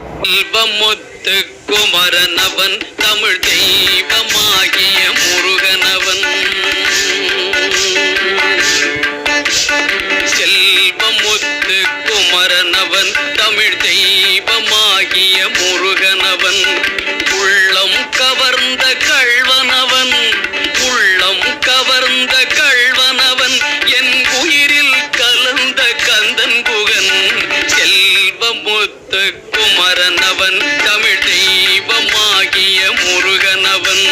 செல்வமுத்து குமரனவன் தமிழ் தெய்வமாகிய முருகனவன். செல்வமுத்து குமரனவன் தமிழ் தெய்வமாகிய முருகனவன். உள்ளம் கவர்ந்த கள்வனவன், உள்ளம் கவர்ந்த கள்வனவன், என் உயிரில் கலந்த கந்தன் குகன். செல்வமுத்து குமரனவன் தமிழ் தெய்வமாகிய முருகனவன்.